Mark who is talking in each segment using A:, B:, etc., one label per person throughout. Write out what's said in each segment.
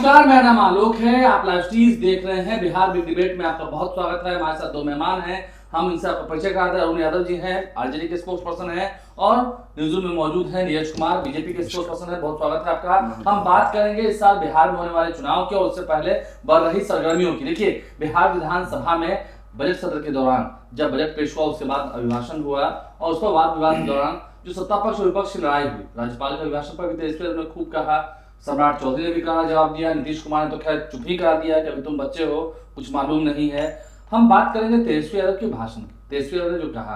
A: नमस्कार, मेरा नाम आलोक है। आप लाइव स्ट्रीज देख रहे हैं। बिहार बिग डिबेट में आपका बहुत स्वागत है। हमारे साथ दो मेहमान हैं, हम इनसे आपका परिचय कराते हैं। अरुण यादव जी हैं, आरजेडी के स्पोक्स पर्सन हैं, और न्यूज़ में मौजूद हैं नीरज कुमार, बीजेपी के स्पोक्स पर्सन है। बहुत स्वागत है आपका। हम बात करेंगे इस साल बिहार में होने वाले चुनाव की और उससे पहले बढ़ रही सरगर्मियों की। देखिए, बिहार विधानसभा में बजट सत्र के दौरान जब बजट पेश हुआ, उसके बाद अभिभाषण हुआ और उस पर वाद विवाद के दौरान जो सत्ता पक्ष और विपक्ष की लड़ाई हुई, राज्यपाल के अभिभाषण पर भी तेजस्वी यादव ने खूब कहा, सम्राट चौधरी ने भी कहा, जवाब दिया, नीतीश कुमार ने तो खैर चुप ही करा दिया कि अभी तुम बच्चे हो, कुछ मालूम नहीं है। हम बात करेंगे तेजस्वी यादव के भाषण की। तेजस्वी यादव ने जो कहा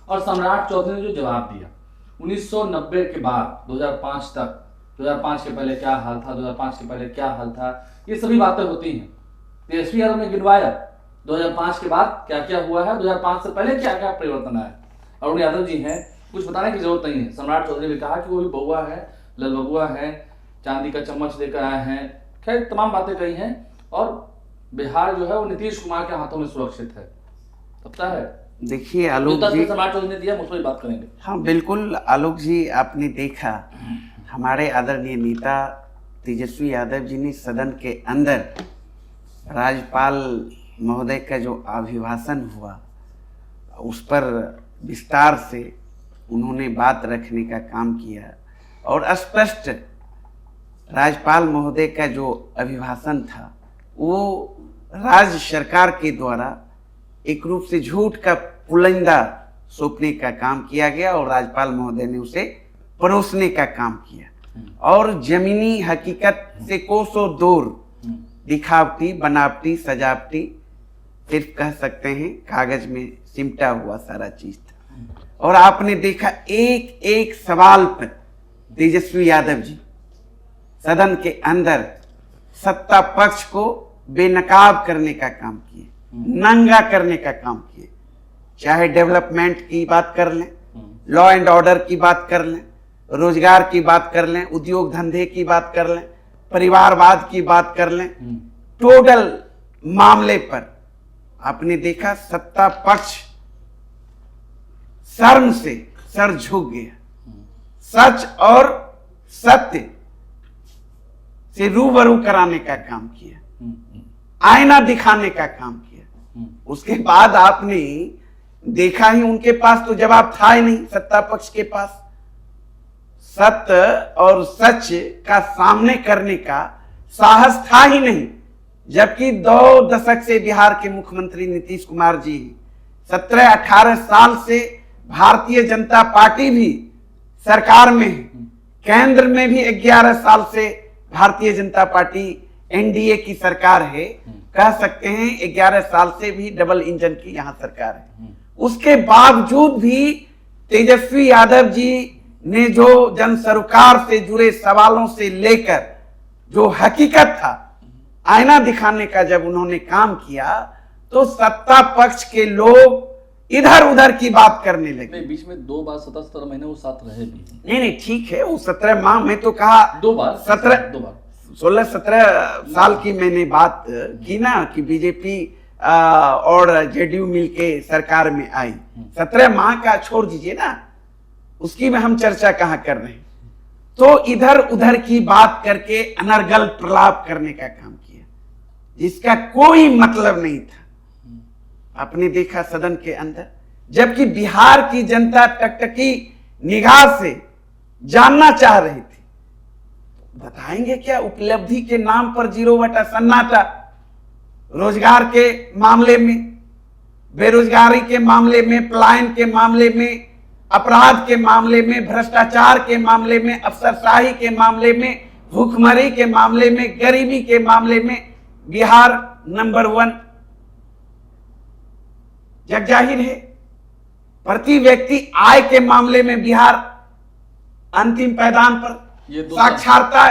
A: और सम्राट चौधरी ने जो जवाब दिया, 1990 के बाद 2005 तक, 2005 के पहले क्या हाल था, 2005 के पहले क्या हाल था, ये सभी बातें होती हैं। तेजस्वी यादव ने गिनवाया 2005 के बाद क्या क्या हुआ है, 2005 से पहले क्या क्या परिवर्तन आया। अरुण यादव जी हैं, कुछ बताने की जरूरत नहीं है। सम्राट चौधरी ने कहा कि वो भी बउआ है, लल बबुआ है, चांदी का चम्मच लेकर आए हैं, खैर तमाम बातें कही हैं। और बिहार जो है वो नीतीश कुमार के हाथों में सुरक्षित है, लगता है।
B: देखिए आलोक जी,
A: सम्राट चौधरी ने दिया, मुझसे बात करेंगे।
B: हाँ बिल्कुल आलोक जी, आपने देखा हमारे आदरणीय नेता तेजस्वी यादव जी ने सदन के अंदर राज्यपाल महोदय का जो अभिभाषण हुआ उस पर विस्तार से उन्होंने बात रखने का काम किया और स्पष्ट राज्यपाल महोदय का जो अभिभाषण था वो राज्य सरकार के द्वारा एक रूप से झूठ का पुलिंदा सौंपने का काम किया गया और राज्यपाल महोदय ने उसे परोसने का काम किया और जमीनी हकीकत से कोसों दूर दिखावटी, बनावटी, सजावटी, सिर्फ कह सकते हैं कागज में सिमटा हुआ सारा चीज था। और आपने देखा एक एक सवाल पर तेजस्वी यादव जी सदन के अंदर सत्ता पक्ष को बेनकाब करने का काम किए, नंगा करने का काम किए। चाहे डेवलपमेंट की बात कर लें, लॉ एंड ऑर्डर की बात कर लें, रोजगार की बात कर लें, उद्योग धंधे की बात कर लें, परिवारवाद की बात कर लें, टोटल मामले पर आपने देखा सत्ता पक्ष शर्म से सर झुक गया, सच और सत्य से रूबरू कराने का काम किया, आईना दिखाने का काम किया। उसके बाद आपने देखा ही उनके पास तो जवाब था ही नहीं, सत्ता पक्ष के पास सत्य और सच का सामने करने का साहस था ही नहीं। जबकि 2 दशक से बिहार के मुख्यमंत्री नीतीश कुमार जी 17-18 साल से भारतीय जनता पार्टी भी सरकार में है, केंद्र में भी 11 साल से भारतीय जनता पार्टी एनडीए की सरकार है, कह सकते हैं 11 साल से भी डबल इंजन की यहां सरकार है। उसके बावजूद भी तेजस्वी यादव जी ने जो जन सरोकार से जुड़े सवालों से लेकर जो हकीकत था, आईना दिखाने का जब उन्होंने काम किया तो सत्ता पक्ष के लोग इधर उधर की बात करने लगे।
A: बीच में 2 बार 17 महीने वो साथ रहे भी
B: नहीं ठीक है, वो 17 माह में तो कहा
A: 2 बार
B: 16-17 साल की मैंने बात की ना कि बीजेपी और जेडीयू मिलके सरकार में आई। 17 माह का छोड़ दीजिए ना, उसकी में हम चर्चा कहाँ कर रहे हैं। तो इधर उधर की बात करके अनर्गल प्रलाप करने का काम किया जिसका कोई मतलब नहीं था। आपने देखा सदन के अंदर, जबकि बिहार की जनता टकटकी निगाह से जानना चाह रही थी, बताएंगे क्या उपलब्धि के नाम पर 0 सन्नाटा, रोजगार के मामले में, बेरोजगारी के मामले में, पलायन के मामले में, अपराध के मामले में, भ्रष्टाचार के मामले में, अफसरशाही के मामले में, भूखमरी के मामले में, गरीबी के मामले में बिहार नंबर 1 जग जाहिर है। प्रति व्यक्ति आय के मामले में बिहार अंतिम पैदान पर, साक्षरता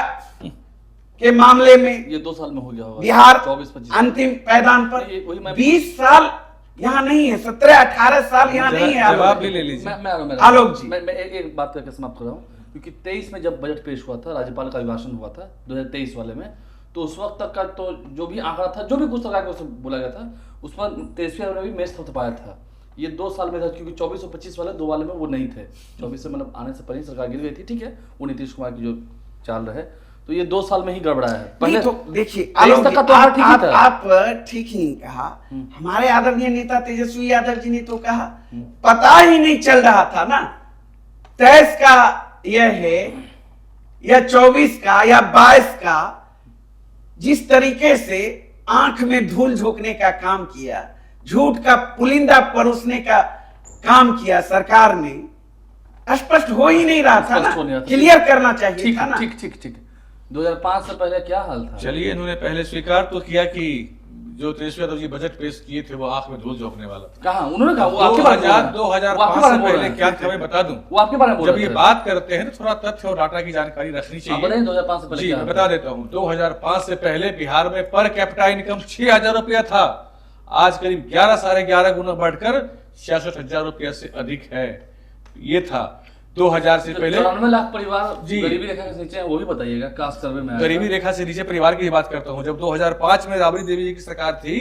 B: के मामले में
A: ये 2 साल में हो गया होगा,
B: बिहार
A: 24-25
B: अंतिम पैदान पर। 20 साल यहाँ नहीं है, 17-18 साल यहाँ नहीं है।
C: जवाब भी ले लीजिए
B: आलोक जी।
A: मैं एक बात करके समाप्त कर रहा हूँ, क्योंकि 23 में जब बजट पेश हुआ था, राज्यपाल का अभिभाषण हुआ था 2023 वाले में, तो उस वक्त तक का तो जो भी आंकड़ा था, जो भी कुछ सरकार को बोला गया था, उस पर तेजस्वी यादव ने भी मेच थपथपाया था। ये 2 साल में था, क्योंकि 24 और 25 वाले 2 वाले में वो नहीं थे। 24 से मतलब आने से पहले सरकार गिर गई थी, ठीक है, वो नीतीश कुमार की जो चाल रहे। तो तो ये 2 साल में ही गड़बड़ा है।
B: नहीं
A: पहले
B: तो देखिए
A: 23 तक का तो ठीक ही था।
B: आप ठीक ही नहीं कहा। हमारे आदरणीय नेता तेजस्वी यादव जी ने तो कहा पता ही नहीं चल रहा था ना 23 का यह है या 24 का या 22 का, जिस तरीके से आंख में धूल झोंकने का काम किया, झूठ का पुलिंदा परोसने का काम किया सरकार ने, स्पष्ट हो ही नहीं रहा था ना, क्लियर करना चाहिए था ना।
A: ठीक 2005 से पहले क्या हाल था?
C: चलिए, इन्होंने पहले स्वीकार तो किया कि जो तेजस्वी यादव जी बजट पेश किए थे वो आंख में धूल झोंकने वाला था।
A: कहा उन्होंने कहा? वो आपके बारे में
C: 2005 से पहले क्या था मैं बता दूं।
A: वो आपके बारे में
C: जब ये बात करते हैं तो थोड़ा तथ्य और डाटा की जानकारी रखनी चाहिए।
A: 2005 से पहले
C: जी मैं बता देता हूँ। 2005 से पहले बिहार में पर कैपिटा इनकम 6,000 रुपया था। आज करीब 11 साढ़े 11 गुना बढ़कर 66,000 रुपया से अधिक है। ये था 2000 से पहले।
A: 94 लाख परिवार
C: जी
A: गरीबी रेखा के नीचे हैं, वो भी बताइएगा। कास्ट सर्वे में
C: गरीबी रेखा से नीचे परिवार की बात करता हूं। जब 2005 में राबड़ी देवी जी की सरकार थी,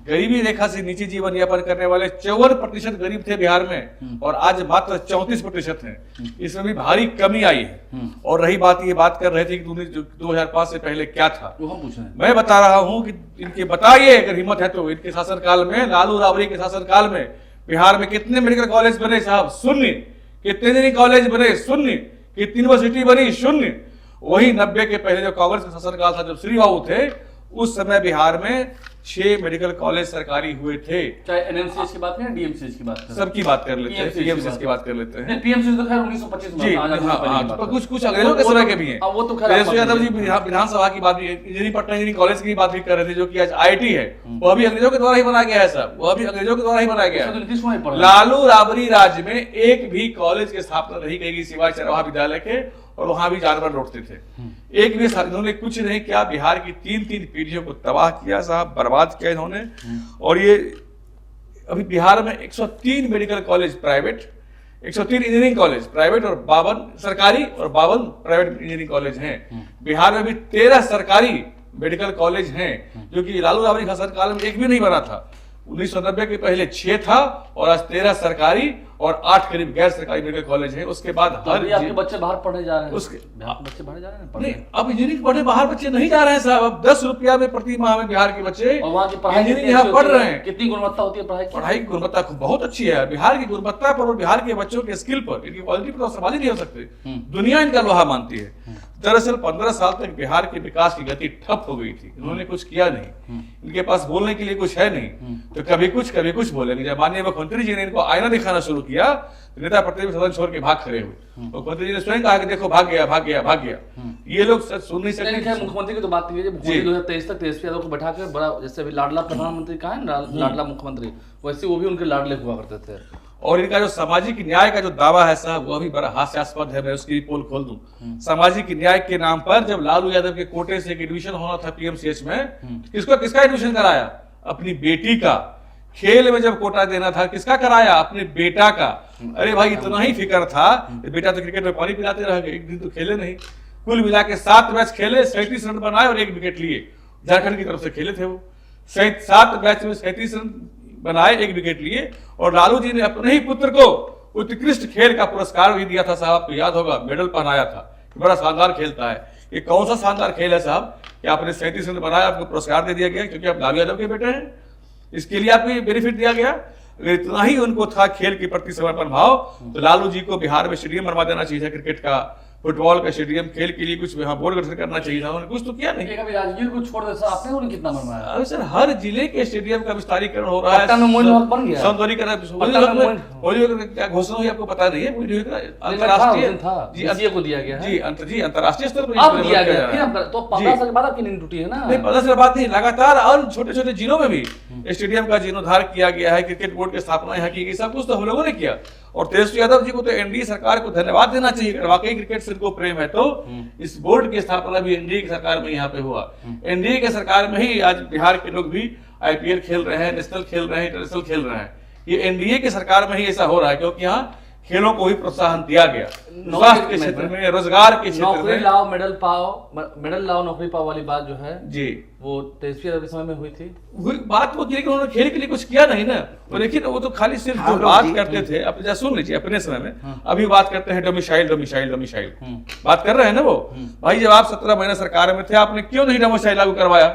C: गरीबी रेखा से नीचे जीवन यापन करने वाले 54% गरीब थे बिहार में, और आज मात्र 34% हैं। इसमें भी भारी कमी आई है। और रही बात, ये बात कर रहे थे कि 2005 से पहले क्या था,
A: वो हम पूछ रहे हैं।
C: मैं बता रहा हूं कि इनके बताइए, अगर हिम्मत है तो, इनके शासनकाल में, लालू राबड़ी के शासनकाल में बिहार में कितने मेडिकल कॉलेज बने साहब? शून्य। कितने इंजीनियरिंग कॉलेज बने? शून्य। कितनी यूनिवर्सिटी बनी? शून्य। वही 90 के पहले जो कांग्रेस का शासनकाल था, जब श्री बाबू थे, उस समय बिहार में 6 मेडिकल कॉलेज सरकारी हुए थे।
A: चाहे एनएमसीएच की बात करें, डीएमसीएच की बात करें,
C: सबकी बात कर लेते हैं, पीएमसीएच की बात कर लेते हैं।
A: पीएमसीएच तो खैर 1925 में
C: जी हाँ, कुछ अंग्रेजों के समय के भी हैं।
A: वो तो खैर
C: तेजस्वी यादव जी विधानसभा की बात भी, इंजीनियरिंग पटना इंजीनियरिंग कॉलेज की बात भी कर रहे थे, जो कि आज आईआईटी है। वो अभी अंग्रेजों के द्वारा ही बनाया गया है साहब, वो अभी अंग्रेजों के द्वारा ही बनाया गया है। लालू राबड़ी राज में एक भी कॉलेज की स्थापना नहीं की गई सिवाय चरवाहा विद्यालय के, और वहां भी जानवर लौटते थे। एक भी इन्होंने कुछ नहीं किया। बिहार की 3 पीढ़ियों को तबाह किया साहब, बर्बाद किया इन्होंने। और ये अभी बिहार में 103 medical college private, 103 engineering college private और 52 सरकारी और 52 प्राइवेट इंजीनियरिंग कॉलेज हैं। बिहार में भी 13 सरकारी मेडिकल कॉलेज हैं, जो कि लालू राबड़ी के शासनकाल में एक भी नहीं बना था। 1990 के पहले 6 था, और आज 13 सरकारी और 8 करीब गैर सरकारी मेडिकल कॉलेज हैं। उसके बाद
A: तो
C: हर
A: आपके बच्चे बाहर पढ़ने जा रहे हैं,
C: उसके
A: बच्चे बाहर जा रहे हैं
C: नहीं, अब इंजीनियरिंग पढ़ने बाहर बच्चे नहीं जा रहे हैं साहब। अब 10 रुपया में प्रति माह में बिहार के बच्चे
A: और वहाँ की पढ़ाई
C: इंजीनियरिंग यहाँ पढ़ रहे हैं।
A: कितनी गुणवत्ता होती है पढ़ाई की?
C: पढ़ाई की गुणवत्ता बहुत अच्छी है। बिहार की गुणवत्ता पर और बिहार के बच्चों के स्किल पर, इनकी क्वालिटी पर तो सवाल ही नहीं हो सकते। दुनिया इनका लोहा मानती है। दरअसल 15 साल तक बिहार के विकास की गति ठप हो गई थी। इन्होंने कुछ किया नहीं, इनके पास बोलने के लिए कुछ है नहीं, तो कभी कुछ बोलेंगे। जब माननीय मुख्यमंत्री जी ने इनको आईना दिखाना शुरू किया, तो नेता प्रतिपक्ष सदन छोड़ के भाग खड़े हुए। मुख्यमंत्री जी ने स्वयं कहा कि देखो भाग गया। ये लोग सुन नहीं सकते।
A: मुख्यमंत्री की तो बात नहीं है। 2023 तक तेजस्वी यादव को बैठा कर बड़ा, जैसे अभी लाडला प्रधानमंत्री कहा है ना, लाडला मुख्यमंत्री, वैसे वो भी उनके लाडले हुआ करते थे।
C: और इनका जो सामाजिक न्याय का जो दावा है साहब, वो भी बड़ा हास्यास्पद है। मैं उसकी भी पोल खोल दूं। सामाजिक न्याय के नाम पर जब लालू यादव के कोटे से एक एडमिशन होना था पीएमसीएच में, किसका एडमिशन कराया? अपनी बेटी का। खेल में जब कोटा देना था, किसका कराया? अपने बेटा का। अरे भाई, इतना ही फिक्र था, बेटा तो क्रिकेट में पानी पिलाते रह गए, एक दिन तो खेले नहीं। कुल मिला के 7 मैच खेले, 37 रन बनाए और 1 विकेट लिए। झारखंड की तरफ से खेले थे वो। 7 मैच में 37 रन बनाए, 1 विकेट लिए। और लालू जी ने अपने ही पुत्र को उत्कृष्ट खेल का पुरस्कार भी दिया था साहब, आपको याद होगा, मेडल पहनाया था, बड़ा शानदार खेलता है। ये कौन सा शानदार खेल है साहब कि आपने 37 रन बनाया, आपको पुरस्कार दे दिया गया क्योंकि आप लालू यादव के बेटे हैं? इसके लिए आपको ये बेनिफिट दिया गया? अगर इतना ही उनको था खेल के प्रति समर्पण भाव, तो लालू जी को बिहार में स्टेडियम बनवा देना चाहिए, क्रिकेट का, फुटबॉल का स्टेडियम, खेल के लिए कुछ बोर्ड गठन करना चाहिए था। उन्होंने कुछ तो किया नहीं।
A: अभी राजगीर को छोड़ दे सर, आपने उन्हें कितना बनवाया?
C: अरे सर, हर जिले के स्टेडियम का विस्तारीकरण हो रहा है,
A: बन गया,
C: सौंदर्यीकरण। क्या घोषणा हुई आपको पता नहीं है? अंतरराष्ट्रीय
A: को दिया गया
C: जी, अंतरराष्ट्रीय स्तर
A: पर दिया गया। तो 15 साल के बाद आपकी नींद टूटी है ना?
C: नहीं, 15 साल बाद नहीं, लगातार और छोटे छोटे जिलों में भी स्टेडियम का जीर्णोद्धार किया गया है, क्रिकेट बोर्ड की स्थापना यहाँ की गई, सब कुछ तो हम लोगों ने किया। और तेजस्वी यादव जी को तो एनडीए सरकार को धन्यवाद देना चाहिए। अगर वाकई क्रिकेट से इनको प्रेम है तो इस बोर्ड की स्थापना भी एनडीए की सरकार में यहाँ पे हुआ। एनडीए के सरकार में ही आज बिहार के लोग भी आईपीएल खेल रहे हैं, नेशनल खेल रहे हैं, इंटरनेशनल खेल रहे हैं। ये एनडीए की सरकार में ही ऐसा हो रहा है, क्योंकि यहाँ खेलों को भी प्रोत्साहन दिया गया, स्वास्थ्य के क्षेत्र में, रोजगार के क्षेत्र
A: नौकरी
C: में।
A: लाओ मेडल पाओ, मेडल लाओ नौकरी पाओ वाली बात जो है
C: जी,
A: वो तेजस्वी यादव के समय में हुई थी।
C: बात वो थी कि उन्होंने खेल के लिए कुछ किया नहीं ना। और देखिए वो तो खाली सिर्फ जो बात करते थे, अपने सुन लीजिए अपने समय में, अभी बात करते हैं डोमिसाइल डोमिसाइल डोमिसाइल, बात कर रहे हैं ना वो। भाई जब आप 17 महीने सरकार में थे, आपने क्यों नहीं डोमिसाइल लागू करवाया?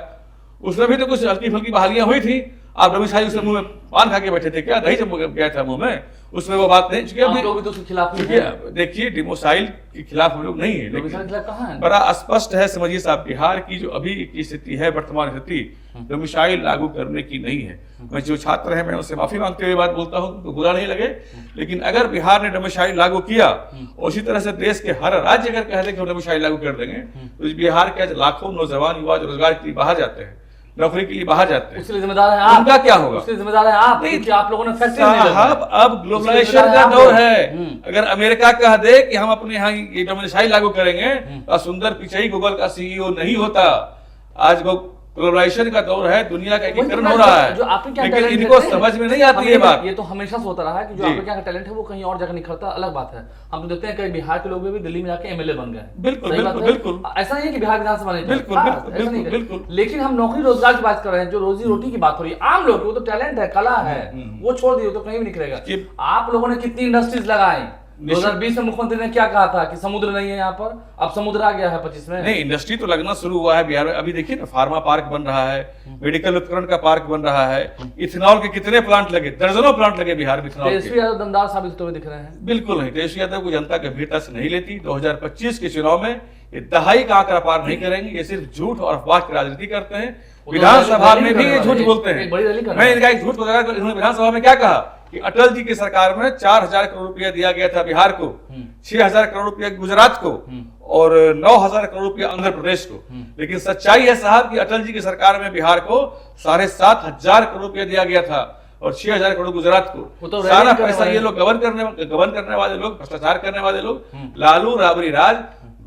C: उसमें भी तो कुछ हल्की फुल्की बहालियां हुई थी। आप डोमिसाइल उसके मुंह में पान खा के बैठे थे क्या? दही जब गया था मुंह में, उसमें वो बात नहीं।
A: आप लोग भी तो उसके खिलाफ ही हैं।
C: देखिए डोमिसाइल के खिलाफ हम लोग नहीं है,
A: डोमिसाइल के खिलाफ कहाँ है?
C: बड़ा स्पष्ट है। समझिए साहब, बिहार की जो अभी की स्थिति है, वर्तमान स्थिति डोमिसाइल लागू करने की नहीं है। मैं जो छात्र हैं, मैं उनसे माफी मांगते हुए बात बोलता हूँ, तो बुरा नहीं लगे। लेकिन अगर बिहार ने डोमिसाइल लागू किया, उसी तरह से देश के हर राज्य अगर कह दे कि डोमिसाइल लागू कर देंगे, तो बिहार के लाखों नौजवान युवा जो रोजगार के लिए बाहर जाते हैं, नौकरी के लिए बाहर जाते हैं,
A: उसके लिए जिम्मेदार है आप।
C: उनका क्या होगा?
A: उसके लिए जिम्मेदार है आप, क्योंकि आप लोगों ने फैक्ट्री नहीं लगाई।
C: साहब अब ग्लोबलाइजेशन का दौर है। अगर अमेरिका कह दे कि हम अपने यहाँ ये डोमिसाइल लागू करेंगे, तो सुंदर पिचाई गूगल का सीईओ नहीं होता। आज वो ग्लोबलाइजेशन का दौर है, दुनिया का एकीकरण हो रहा है,
A: जो आपके क्या
C: लेकिन
A: टैलेंट
C: इनको
A: है,
C: समझ में नहीं आती ये बात।
A: ये तो हमेशा से होता रहा है कि जो
C: जी।
A: आपके क्या टैलेंट है वो कहीं और जगह निखरता, अलग बात है। हम तो देखते हैं कि बिहार के लोग भी दिल्ली में जाके एमएलए बन गए।
C: बिल्कुल,
A: सही बात
C: बिल्कुल,
A: है?
C: बिल्कुल।
A: ऐसा नहीं है कि बिहार विधानसभा नहीं
C: बिल्कुल,
A: हाँ,
C: बिल्कुल,
A: ऐसा नहीं है।
C: बिल्कुल।
A: लेकिन हम नौकरी रोजगार की बात कर रहे हैं, जो रोजी रोटी की बात हो रही है आम लोग की, वो तो टैलेंट है, कला है, वो छोड़ दिए तो कहीं भी निकलेगा। आप लोगों ने कितनी इंडस्ट्रीज लगाई? 2020 में मुख्यमंत्री ने क्या कहा था कि समुद्र नहीं है यहाँ पर, अब समुद्र आ गया है 25 में।
C: नहीं, इंडस्ट्री तो लगना शुरू हुआ है बिहार में। अभी देखिए ना, फार्मा पार्क बन रहा है, मेडिकल उपकरण का पार्क बन रहा है, इथेनॉल के कितने प्लांट लगे, दर्जनों प्लांट लगे बिहार में इथेनॉल
A: तेजस्वी
C: के।
A: यादव दमदार साबित होते हुए दिख रहे हैं।
C: बिल्कुल नहीं, तेजस्वी यादव को जनता गंभीरता से नहीं लेती। 2025 के चुनाव में ये दहाई का आंकड़ा पार नहीं करेंगे। ये सिर्फ झूठ और अफवाह की राजनीति करते हैं। विधानसभा में भी ये झूठ बोलते हैं। मैं इनका एक झूठ बताया, इन्होंने विधानसभा में क्या कहा कि अटल जी की सरकार में 4000 करोड़ रुपया दिया गया था बिहार को, 6000 करोड़ रुपया गुजरात को और 9000 करोड़ रुपया आंध्र प्रदेश को। लेकिन सच्चाई है साहब कि अटल जी की सरकार में बिहार को 7500 करोड़ रुपया दिया गया था और 6000 करोड़ गुजरात को।
A: तो
C: सारा पैसा ये लोग गबन करने वाले लोग, भ्रष्टाचार करने वाले लोग, लालू राबड़ी राज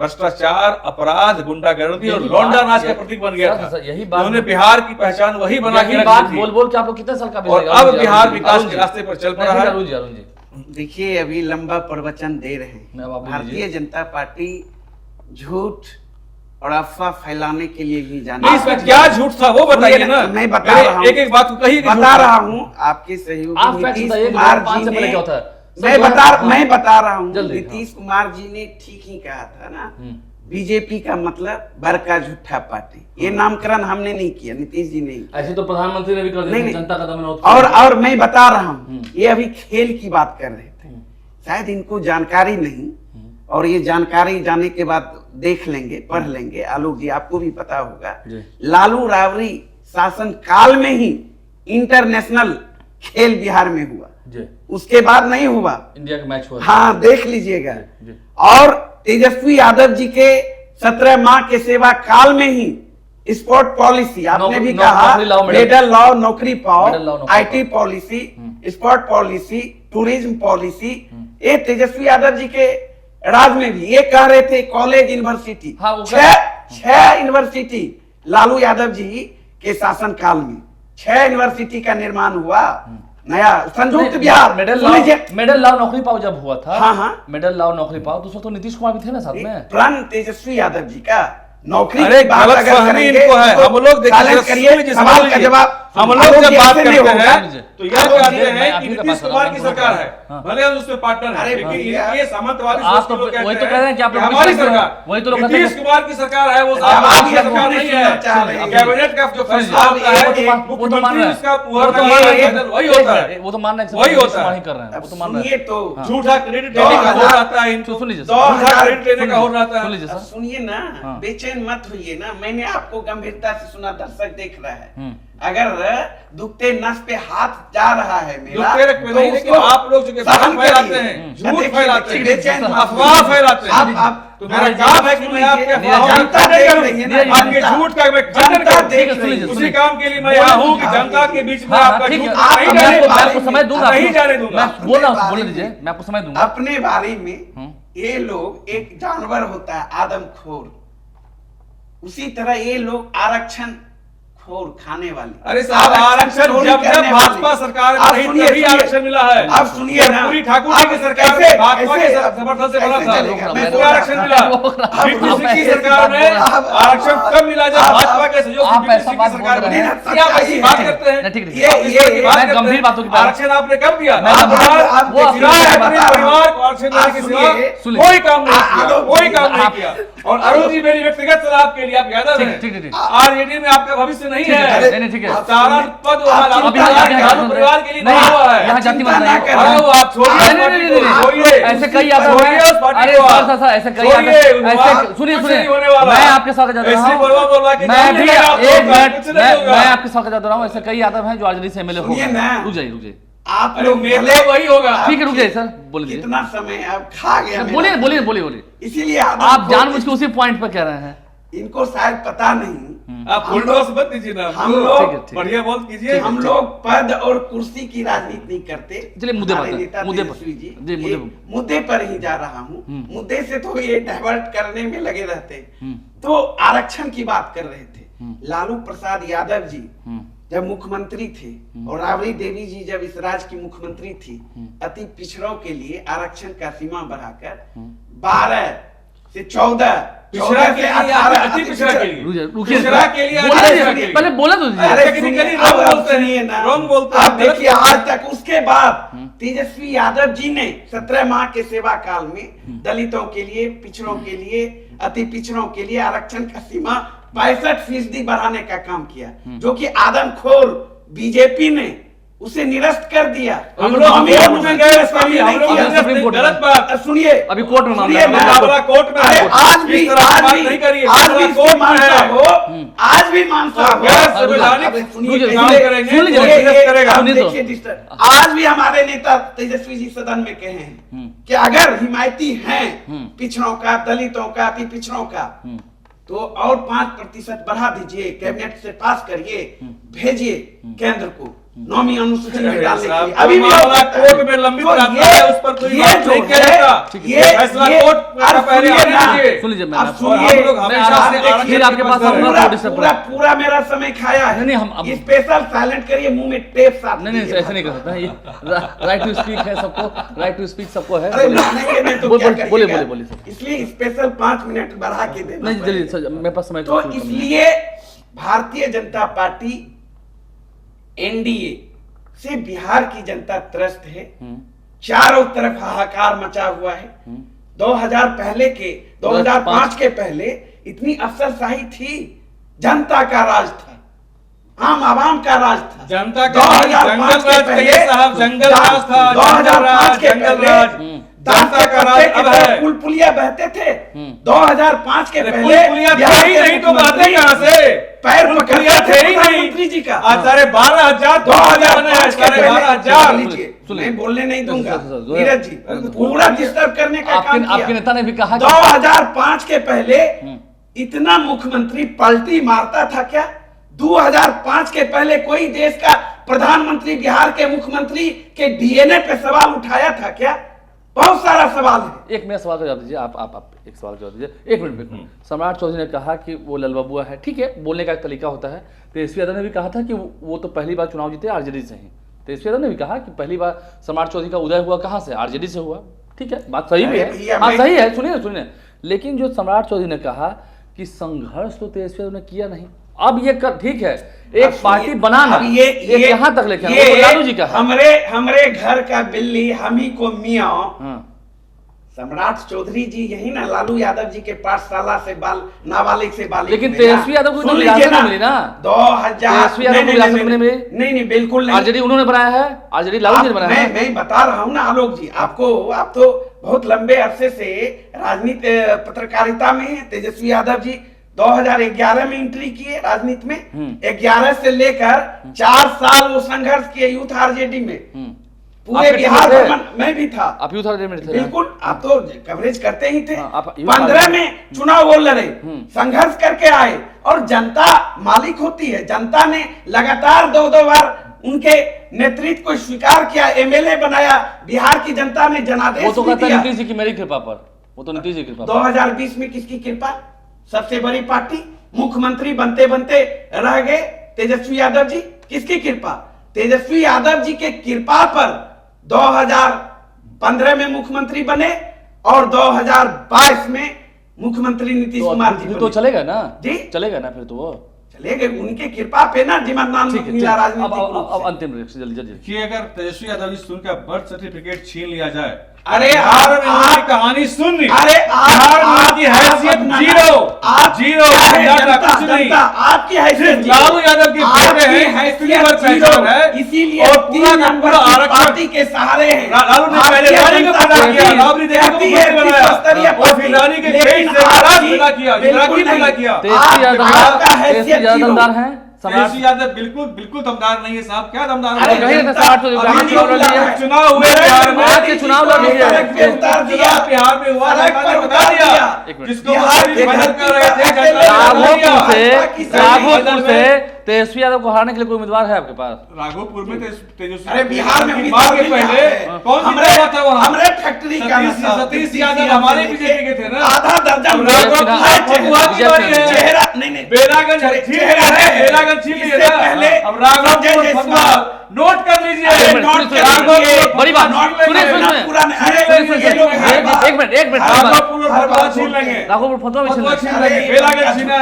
C: भ्रष्टाचार, अपराध, गुंडागर्दी और लौंडा नाच का प्रतीक बन गया था।
A: यही बात
C: उन्होंने बिहार की पहचान वही बना के रखी थी।
A: बोल बोल के आप लोग कितने साल का
C: और अब बिहार विकास के रास्ते पर चल पड़ा है।
A: अरुण जी
B: देखिए अभी लंबा प्रवचन दे रहे हैं। भारतीय जनता पार्टी झूठ और अफवाह फैलाने के लिए ही जाना।
C: इसमें क्या झूठ था वो बताइए ना।
B: मैं बता रहा हूँ,
C: एक एक बात को कही
B: बता रहा हूँ आपके सहयोगी नीतीश कुमार जी ने, मैं बता रहा हूँ नीतीश कुमार जी ने ठीक ही कहा था ना, बीजेपी का मतलब बड़का झूठा पार्टी। ये नामकरण हमने नहीं किया, नीतीश जी ने।
A: ऐसे तो प्रधानमंत्री ने भी कर दिया, जनता का दमन।
B: और मैं बता रहा हूँ, ये अभी खेल की बात कर रहे थे, शायद इनको जानकारी नहीं, और ये जानकारी जाने के बाद देख लेंगे, पढ़ लेंगे। आलोक जी आपको भी पता होगा, लालू राबड़ी शासन काल में ही इंटरनेशनल खेल बिहार में हुआ, उसके बाद नहीं हुआ।
A: इंडिया का मैच हुआ,
B: हाँ देख लीजिएगा। और तेजस्वी यादव जी के 17 माह के सेवा काल में ही स्पोर्ट पॉलिसी, आपने भी कहा, मेडल लाओ नौकरी पाओ, IT policy, sport policy, tourism policy, ये तेजस्वी यादव जी के राज में भी। ये कह रहे थे college university, 6 university Lalu Yadav ji के शासन काल में 6 यूनिवर्सिटी का निर्माण हुआ। नया संयुक्त बिहार
A: मेडल लाओ नौकरी पाओ जब हुआ था।
B: हाँ,
A: मेडल लाओ नौकरी पाओ, तो उसमें तो नीतीश कुमार भी थे ना साथ में।
B: प्रण तेजस्वी यादव जी का नौकरी।
C: अरे गलतफहमी इनको है। हम लोग देखिए
B: सवाल का जवाब,
C: हम लोग जब बात करते हैं तो यह कहते हैं कि नीतीश कुमार की सरकार है, भले हम उसमें पार्टनर हैं, लेकिन ये सामंतवादी सोच के लोग कहते हैं कि हमारी सरकार, वही तो लोग नीतीश कुमार की सरकार है, वो सरकार नहीं है। कैबिनेट का जो फैसला होता है मुख्यमंत्री उसका वही होता है,
A: वो तो मान रहे हैं,
C: वही होता है।
A: कर रहे हैं, वो तो मान रहे
B: सुनिए
A: हैं।
B: तो
C: झूठा क्रेडिट लेने का हो जाता है इनको,
A: सुन लीजिए,
C: झूठा क्रेडिट लेने का हो जाता है।
B: सुनिए ना, बेचैन मत होइए ना, मैंने आपको गंभीरता से सुना, दर्शक देख रहा है। अगर दुखते नस पे हाथ जा रहा है मेरा,
C: तो लेकिन आप लोग जो फैलाते हैं, झूठ फैलाते हैं, अफवाह फैलाते हैं, तो मेरा काम है कि मैं आपके आपके झूठ का मैं खंडन करूं। उसी काम के लिए मैं यहाँ हूँ कि जनता के बीच में आपका झूठ
A: मैं आपको समय दूंगा,
C: नहीं जाने दूंगा।
A: बोल रहा हूँ, बोलने दीजिए, मैं आपको समय दूंगा।
B: अपने बारे में ये लोग, एक जानवर होता है आदमखोर, उसी तरह ये लोग आरक्षण खोर खाने वाली।
C: अरे साहब, आरक्षण जब जब भाजपा सरकार में रही तभी आरक्षण मिला है।
B: आप सुनिए ना,
C: पूरी ठाकुर जी की सरकार में भाजपा के समर्थन से बना था, आरक्षण मिला। की सरकार में आरक्षण कब मिला जब भाजपा के सहयोग से सरकार बनी। आप ऐसी बात करते हैं,
A: मैं गंभीर बातों की
C: आरक्षण आपने कब दिया?
B: परिवार
C: को आरक्षण देने के सिवा कोई काम नहीं किया, कोई काम नहीं किया। और अरुण जी, मेरी व्यक्तिगत सलाह के लिए आप याद रखें, आरजेडी में आपका भविष्य नहीं है।
A: ठीक है,
C: सारा पद परिवार के लिए नहीं हुआ है।
A: यहाँ जाति मत नहीं,
C: आप छोड़िए,
A: ऐसे कई यादव हैं। अरे सर, ऐसे कई यादव, ऐसे सुनिए मैं आपके साथ जाता रहा हूँ, मैं भी एक मिनट, मैं आपके साथ जाता रहा हूँ। ऐसे कई यादव हैं जो आरजेडी से एमएलए हो गए। रुक जाइए,
B: आप लोग
C: वही होगा।
A: ठीक है, रुक जाइए सर, बोलिए।
B: कितना समय आप खा गया,
A: बोलिए।
B: इसीलिए
A: आप जानबूझ के उसी पॉइंट पर कह रहे हैं।
B: इनको शायद पता नहीं।
C: आप बुलडोज मत दीजिए ना,
B: हम लोग
C: बढ़िया बात कीजिए।
B: हम लोग पद और कुर्सी की राजनीति नहीं करते।
A: चलिए मुद्दे पर
B: मुद्दे पर ही जा रहा हूँ। मुद्दे से तो ये डाइवर्ट करने में लगे रहते। तो आरक्षण की बात कर रहे थे। लालू प्रसाद यादव जी जब मुख्यमंत्री थे और राबड़ी देवी जी जब इस राज्य की मुख्यमंत्री थी, अति पिछड़ों के लिए आरक्षण का सीमा बढ़ाकर 12 से 14
C: पिछड़ा के लिए, अति पिछड़ा के लिए, पिछड़ा के लिए
A: पहले बोला तो
C: रॉन्ग बोलते हैं।
B: आप देखिए, आज तक उसके बाद तेजस्वी यादव जी ने 17 माह के सेवा काल में दलितों के लिए, पिछड़ों के लिए, अति पिछड़ों के लिए आरक्षण का सीमा 65% बढ़ाने का काम किया, जो कि आदमखोर बीजेपी ने उसे निरस्त कर दिया।
C: हम लोग कोर्ट में गए, गलत बात।
B: सुनिए,
A: अभी कोर्ट में मामला
C: है, कोर्ट में है।
B: आज भी
C: नहीं करिए,
B: आज भी
C: कोर्ट में है
B: हो, आज भी मानसा हो। आज भी हमारे नेता तेजस्वी जी सदन में कहे हैं कि अगर हिमायती हैं पिछड़ों का, दलितों का, अति पिछड़ों का, तो और 5% बढ़ा दीजिए, कैबिनेट से पास करिए, भेजिए केंद्र को 9वीं अनुसूची में डालने के लिए। अभी भी
C: कोर्ट में लंबित रहता है, उस पर कोई बात नहीं किया जाता। ये फैसला कोर्ट का पहले आने दीजिए।
A: सुन लीजिए,
B: अब सुनिए,
A: आपके पास
B: पूरा मेरा समय खाया है।
A: नहीं, हम
B: स्पेशल साइलेंट करिए, मुंह में टेप साथ।
A: नहीं, ऐसे नहीं कर सकता। राइट टू स्पीक है सबको, राइट टू स्पीक सबको है। बोलिए।
B: इसलिए स्पेशल 5 मिनट बढ़ा के देना।
A: नहीं, जल्दी, मेरे पास समय।
B: तो इसलिए भारतीय जनता पार्टी एनडीए से बिहार की जनता त्रस्त है। चारों तरफ हाहाकार मचा हुआ है। 2005 के पहले इतनी अफसरशाही थी, जनता का राज था, आम आवाम का राज था।
C: जनता का जंगल राज कहिए साहब, जंगल राज था।
B: 2005 के पहले
C: जनता का राज अब है।
B: पुल पुलिया बहते थे। 2005 के पहले
C: नहीं तो बातें कहां से?
B: पैर पकड़िया
C: थे ही नहीं
B: मंत्री जी का।
C: 12,000
B: मैं बोलने नहीं दूंगा नीरज जी, पूरा डिस्टर्ब करने का काम किया।
A: आपके नेता ने भी कहा
B: 2005 के पहले इतना मुख्यमंत्री पलटी मारता था क्या? 2005 के पहले कोई देश का प्रधानमंत्री बिहार के मुख्यमंत्री के डीएनए पे सवाल उठाया था क्या? बहुत सारा सवाल है।
A: एक मेरा सवाल का जवाब दीजिए, आप एक सवाल का जवाब दीजिए। एक मिनट। सम्राट चौधरी ने कहा कि वो ललबबुआ है, ठीक है, बोलने का एक तरीका होता है। तेजस्वी यादव ने भी कहा था कि वो तो पहली बार चुनाव जीते आरजेडी से ही। तेजस्वी यादव ने भी कहा कि पहली बार सम्राट चौधरी का उदय हुआ कहाँ से? आरजेडी से हुआ। ठीक है, बात सही भी है, हाँ सही है। सुनिए, लेकिन जो सम्राट चौधरी ने कहा कि संघर्ष तो तेजस्वी यादव ने किया नहीं, अब ये ठीक है, एक पार्टी बनाना, ये यहाँ तक लेके लालू जी का
B: हमरे घर का बिल्ली हम ही को मियाँ। सम्राट चौधरी जी यही ना लालू यादव जी के पाठशाला से नाबालिग से बालिग।
A: लेकिन तेजस्वी यादव को
B: सुन लीजिए ना,
A: 2000
B: नहीं बिल्कुल नहीं।
A: आरजेडी उन्होंने बनाया है, आरजेडी लालू जी ने बनाया है।
B: मैं बता रहा हूँ ना आलोक जी, आप तो बहुत लंबे अरसे से राजनीति पत्रकारिता में है। तेजस्वी यादव जी 2011 में एंट्री किए राजनीति में। 11 से लेकर 4 साल वो संघर्ष किए यूथ आरजेडी में। पूरे बिहार में भी था।
A: आप यूथ आरजेडी में थे?
B: बिल्कुल, आप तो कवरेज करते ही थे। 15 में चुनाव वो लड़े, संघर्ष करके आए, और जनता मालिक होती है। जनता ने लगातार 2 बार उनके नेतृत्व को स्वीकार किया, एमएलए बनाया। बिहार की जनता ने जनादेश
A: वो तो कहता है नीतीश जी की मेरी कृपा पर, वो तो नीतीश जी की कृपा।
B: 2020 में किसकी कृपा? सबसे बड़ी पार्टी मुख्यमंत्री बनते बनते रह गए। तेजस्वी यादव जी? किसकी कृपा? तेजस्वी यादव जी के कृपा पर 2015 में मुख्यमंत्री बने और 2022 में मुख्यमंत्री नीतीश कुमार जी
A: तो
B: बने।
A: चलेगा ना
B: जी
A: चलेगा ना फिर तो वो
B: चले गए उनके कृपा पे ना जीवन नाम
A: ठीक है
B: मिला
A: अब
B: राजनीतिक रूप
A: अब
B: से।
A: अंतिम रिएक्शन जल्दी जल्दी
C: कि अगर तेजस्वी यादव जी सुन का बर्थ सर्टिफिकेट छीन लिया जाए,
B: अरे
C: बिहार में
B: आप-
C: उनकी कहानी सुन ली,
B: अरे
C: बिहार में उनकी हैसियत जीरो, जीरो, कुछ नहीं।
B: आपकी हैसियत
C: सिर्फ लालू यादव की बेटे हैं, इतनी बार पहचान है,
B: इसीलिए
C: और पूरा का पूरा आरक्षण
B: पार्टी के सहारे हैं।
C: लालू ने पहले रानी को पैदा किया, राबड़ी देवी को मुख्यमंत्री बनाया, और फिर रानी के खेत से राज पैदा किया, रागी पैदा किया।
A: तेजस्वी यादव दमदार हैं
C: तेजस्वी यादव बिल्कुल बिल्कुल दमदार नहीं है साहब। क्या दमदार
A: अरे
C: है?
A: कहीं ना समाज तो
B: अभी
A: चुनाव लड़ रही है।
C: चुनाव हुए बिहार में,
A: आज के चुनाव लड़ रही है।
B: सड़क पे उतार दिया,
C: बिहार में हुआ,
B: सड़क पर
C: बता
B: उतार
C: दिया,
B: दिया।
C: जिसको
B: बिहार के
C: मदद कर रहे थे,
B: धरती पर
A: राघोपुर से तेजस्वी यादव को हराने के लिए कोई उम्मीदवार है आपके पास?
C: राघोपुर में तेजस्वी
B: अरे बिहार में
C: की मां के पहले कौन जीता था वहाँ?
B: हमरे फैक्ट्री का
C: सतीश यादव हमारे बीजेपी के थे ना।
B: आधा दर्जन चेहरा नहीं
C: बेलागंज छीन लिया है, बेलागंज छीन लिया
B: इससे
C: ना।
B: पहले
C: अब राघोपुर फतवा नोट कर लीजिए,
A: बड़ी बात एक मिनट
C: राघोपुर और फतवा छीन लेंगे,
A: राघोपुर फतवा भी
C: फतवा
A: छीन
C: छीन
A: लेंगे।
C: लेंगे, बेलागंज छीना है,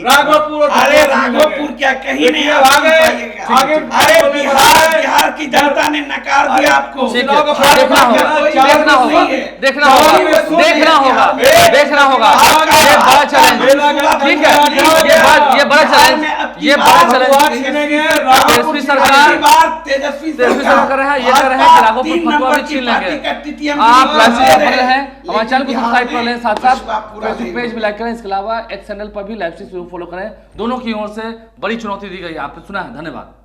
C: राघोपुर और
B: अरे
C: फतवा छीन लेंगे।
B: राघोपुर क्या कहीं नहीं
C: देखिए,
B: आप
C: आगे
B: पाइएगा।
C: आगे
B: अरे बिहार की जनता ने नकार दिया आपको।
A: ठीक
C: चुनाव का
A: है, देखना होगा देखना होगा देखना होगा देखना होगा देखना होगा। ये बड़ा चैलेंज, ठीक है, ये बड़ा चैलेंज, ये बड़ा चैलेंज तेजस्वी सरकार कर रहा है, ये कर रहा है कि राघोपुर फतवा भी छीन लेंगे। आप लाइव से बने रहें, हमारे चैनल को सब्सक्राइब कर लें, साथ साथ फेसबुक पेज भी लाइक करें। इसके अलावा एक्स चैनल पर भी लाइव स्ट्रीम फॉलो करें। दोनों की ओर से बड़ी चुनौती दी गई है, आपने सुना है। धन्यवाद।